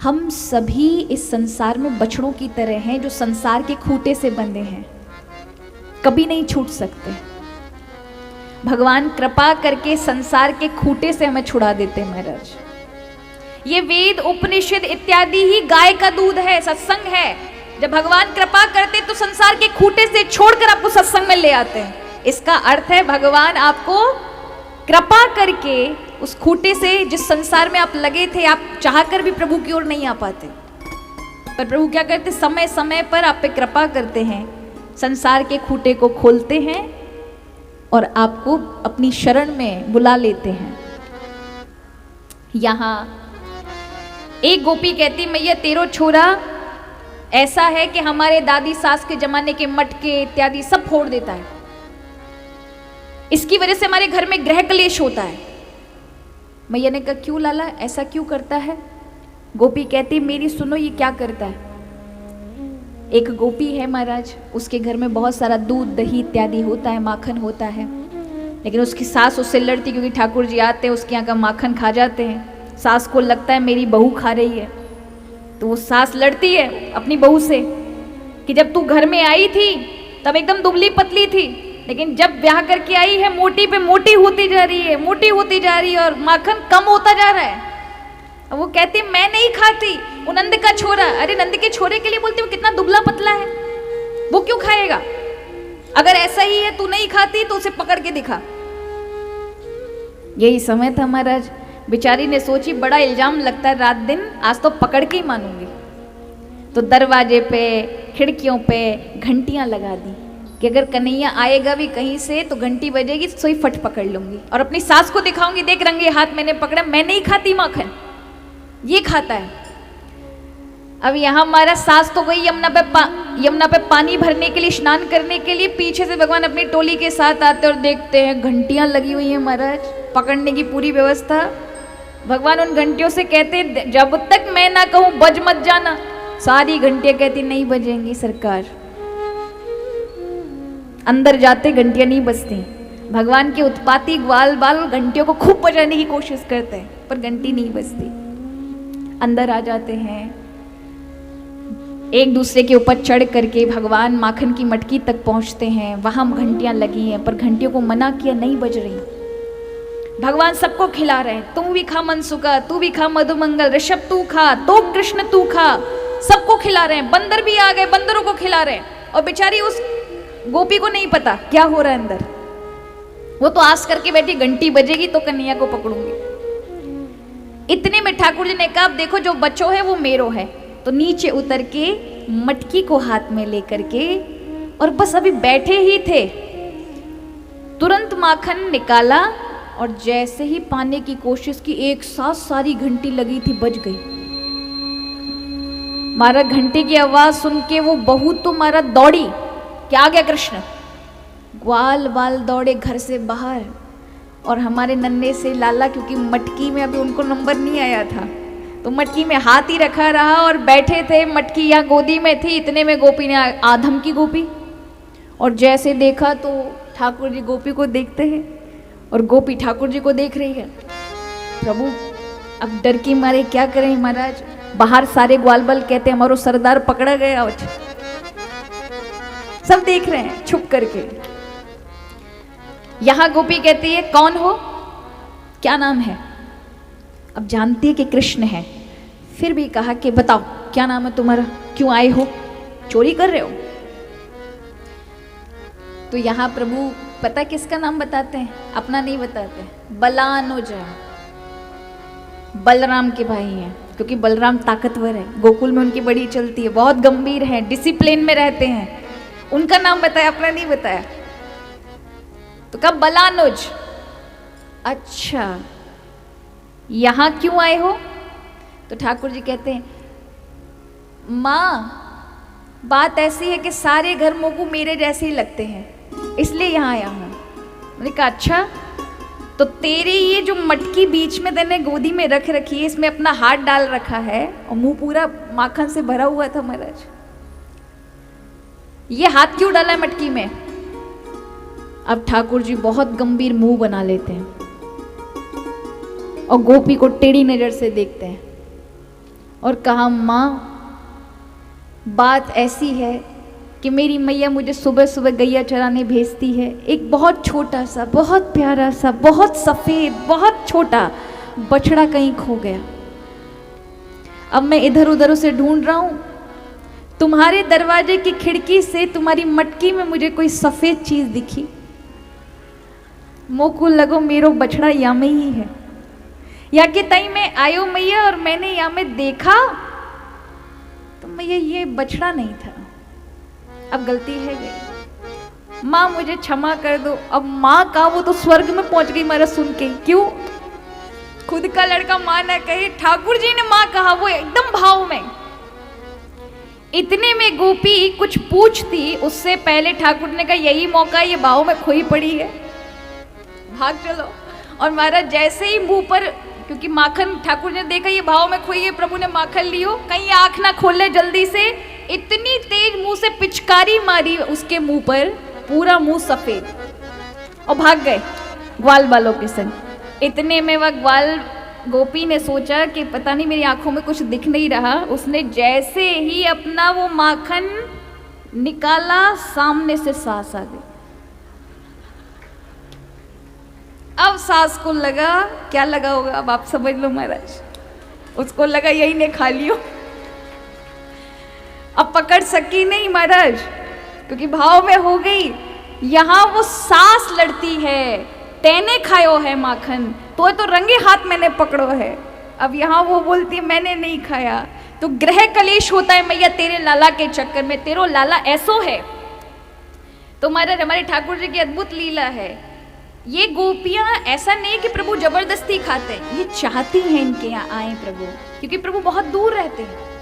हम सभी इस संसार में बछड़ों की तरह हैं जो संसार के खूंटे से बंधे हैं, कभी नहीं छूट सकते। भगवान कृपा करके संसार के खूंटे से हमें छुड़ा देते हैं महाराज। ये वेद उपनिषद इत्यादि ही गाय का दूध है, सत्संग है। जब भगवान कृपा करते तो संसार के खूंटे से छोड़कर आपको सत्संग में ले आते हैं। इसका अर्थ है भगवान आपको कृपा करके उस खूंटे से, जिस संसार में आप लगे थे, आप चाहकर भी प्रभु की ओर नहीं आ पाते, पर प्रभु क्या करते, समय समय पर आप पे कृपा करते हैं, संसार के खूंटे को खोलते हैं और आपको अपनी शरण में बुला लेते हैं। यहां एक गोपी कहती, मैया तेरो छोरा ऐसा है कि हमारे दादी सास के जमाने के मटके इत्यादि सब फोड़ देता है, इसकी वजह से हमारे घर में गृह क्लेश होता है। मैया ने कहा क्यों लाला, ऐसा क्यों करता है? गोपी कहती, मेरी सुनो ये क्या करता है। एक गोपी है महाराज, उसके घर में बहुत सारा दूध दही इत्यादि होता है, माखन होता है, लेकिन उसकी सास उससे लड़ती, क्योंकि ठाकुर जी आते हैं उसके यहाँ का माखन खा जाते हैं। सास को लगता है मेरी बहू खा रही है, तो वो सास लड़ती है अपनी बहू से कि जब तू घर में आई थी तब एकदम दुबली पतली थी, लेकिन जब ब्याह करके आई है मोटी पे मोटी होती जा रही है, मोटी होती जा रही है और माखन कम होता जा रहा है। और वो कहती मैं नहीं खाती, वो नंद का छोरा। अरे नंद के छोरे के लिए बोलती, वो कितना दुबला पतला है, वो क्यों खाएगा? अगर ऐसा ही है तू नहीं खाती तो उसे पकड़ के दिखा। यही समय था महाराज, बेचारी ने सोची बड़ा इल्जाम लगता है रात दिन, आज तो पकड़ के ही मानूंगी। तो दरवाजे पे खिड़कियों पे घंटियां लगा दी कि अगर कन्हैया आएगा भी कहीं से तो घंटी बजेगी तो सोई फट पकड़ लूंगी और अपनी सास को दिखाऊंगी, देख रंगे हाथ मैंने पकड़ा, मैं नहीं खाती माखन, ये खाता है। अब यहाँ हमारा सास तो गई यमुना पे पानी भरने के लिए, स्नान करने के लिए, पीछे से भगवान अपनी टोली के साथ आते और देखते हैं घंटियां लगी हुई हैं महाराज, पकड़ने की पूरी व्यवस्था। भगवान उन घंटियों से कहते जब तक मैं ना कहूं बज मत जाना। सारी घंटियां कहती नहीं बजेंगी सरकार। अंदर जाते घंटियां नहीं बजती। भगवान के उत्पाती ग्वाल बाल घंटियों को खूब बजाने की कोशिश करते हैं पर घंटी नहीं बजती। अंदर आ जाते हैं, एक दूसरे के ऊपर चढ़ करके भगवान माखन की मटकी तक पहुंचते हैं। वहां घंटियां लगी हैं पर घंटियों को मना किया, नहीं बज रही। भगवान सबको खिला रहे हैं, तुम भी खा मनसुका, तू भी खा मधुमंगल, ऋषभ तू खा, तो कृष्ण तू खा, सबको खिला रहे हैं। बंदर भी आ गए, बंदरों को खिला रहे हैं। और बेचारी उस गोपी को नहीं पता क्या हो रहा है अंदर, वो तो आस करके बैठी घंटी बजेगी तो कन्हैया को पकड़ूंगी। इतने में ठाकुर जी ने कहा देखो जो बच्चो है वो मेरो है। तो नीचे उतर के मटकी को हाथ में लेकर के, और बस अभी बैठे ही थे, तुरंत माखन निकाला और जैसे ही पाने की कोशिश की, एक साथ सारी घंटी लगी थी बज गई। मारा घंटी की आवाज सुन के वो बहू तो मारा दौड़ी, क्या आ गया कृष्ण। ग्वाल बाल दौड़े घर से बाहर, और हमारे नन्हे से लाला, क्योंकि मटकी में अभी उनको नंबर नहीं आया था, तो मटकी में हाथ ही रखा रहा और बैठे थे। मटकी यहाँ गोदी में थी, इतने में गोपी ने, आधम की गोपी, और जैसे देखा तो ठाकुर जी गोपी को देखते हैं और गोपी ठाकुर जी को देख रही है। प्रभु अब डर की मारे क्या करें महाराज, बाहर सारे ग्वाल बाल कहते हैं हमारो सरदार पकड़ा गया। सब देख रहे हैं छुप करके। यहां गोपी कहती है कौन हो, क्या नाम है। अब जानती है कि कृष्ण है, फिर भी कहा कि बताओ क्या नाम है तुम्हारा, क्यों आए हो, चोरी कर रहे हो। तो यहां प्रभु पता किसका नाम बताते हैं, अपना नहीं बताते, बलानुज, बलराम के भाई हैं, क्योंकि बलराम ताकतवर है, गोकुल में उनकी बड़ी चलती है, बहुत गंभीर है, डिसिप्लिन में रहते हैं। उनका नाम बताया, अपना नहीं बताया। तो कब बलानुज, अच्छा यहां क्यों आए हो। तो ठाकुर जी कहते हैं मां बात ऐसी है कि सारे घर मोगू मेरे जैसे ही लगते हैं, इसलिए यहां आया हूं। मैंने कहा अच्छा, तो तेरी ये जो मटकी बीच में तेने गोदी में रख रखी है, इसमें अपना हाथ डाल रखा है और मुंह पूरा माखन से भरा हुआ था महाराज, ये हाथ क्यों डाला है मटकी में। अब ठाकुर जी बहुत गंभीर मुंह बना लेते हैं और गोपी को टेढ़ी नजर से देखते हैं और कहा, माँ बात ऐसी है कि मेरी मैया मुझे सुबह सुबह गैया चराने भेजती है। एक बहुत छोटा सा, बहुत प्यारा सा, बहुत सफ़ेद, बहुत छोटा बछड़ा कहीं खो गया। अब मैं इधर उधर उसे ढूंढ रहा हूँ। तुम्हारे दरवाजे की खिड़की से तुम्हारी मटकी में मुझे कोई सफ़ेद चीज़ दिखी। मोको लगो मेरो बछड़ा या में ही है। या कि तई मैं आयो मैया और मैंने या में देखा तो मैया ये बछड़ा नहीं था। अब गलती है गई, माँ मुझे क्षमा कर दो। अब माँ का वो तो स्वर्ग में पहुंच गई मेरा सुन के। क्यों? खुद का लड़का माँ ना कहे, ठाकुर जी ने माँ कहा, वो एकदम भाव में। इतने में गोपी कुछ पूछती उससे पहले ठाकुर ने कहा यही मौका, ये भाव में खोई पड़ी है, भाग चलो। और महाराज जैसे ही मुंह पर, क्योंकि माखन ठाकुर ने देखा ये भाव में खोई है, प्रभु ने माखन लियो, कहीं आंख ना खोले जल्दी से, इतनी तेज मुंह से पिचकारी मारी उसके मुंह पर, पूरा मुंह सफेद, और भाग गए ग्वाल वालों के संग। इतने में वह ग्वाल गोपी ने सोचा कि पता नहीं मेरी आंखों में कुछ दिख नहीं रहा। उसने जैसे ही अपना वो माखन निकाला, सामने से सास आ गई। अब सास को लगा, क्या लगा होगा अब आप समझ लो महाराज, उसको लगा यही ने खा लियो। अब पकड़ सकी नहीं महाराज, क्योंकि भाव में हो गई। यहां वो सास लड़ती है, तेने खायो है माखन, तो रंगे हाथ मैंने पकड़ो है। अब यहां वो बोलती है मैंने नहीं खाया। तो ग्रह कलेश होता है मैया तेरे लाला के चक्कर में, तेरो लाला ऐसो है। तो महाराज हमारे ठाकुर जी की अद्भुत लीला है। ये गोपियां ऐसा नहीं कि प्रभु जबरदस्ती खाते हैं, ये चाहती हैं इनके यहाँ आए प्रभु, क्योंकि प्रभु बहुत दूर रहते हैं।